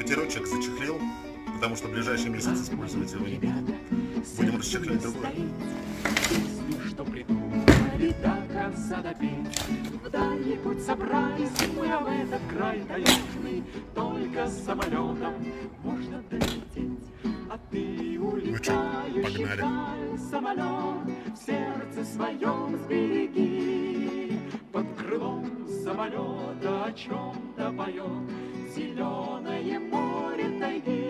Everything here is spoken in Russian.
Катерочек зачехлил, потому что в ближайший месяц использовать его не будем. Будем расчехлять другой. Что придумали до конца допеть. В дальний путь собрались мы, а в этот край таежный только самолетом можно долететь. А ты улетающий вдаль самолет в сердце своем сбереги. Под крылом самолета о чем-то поет зеленое море тайги.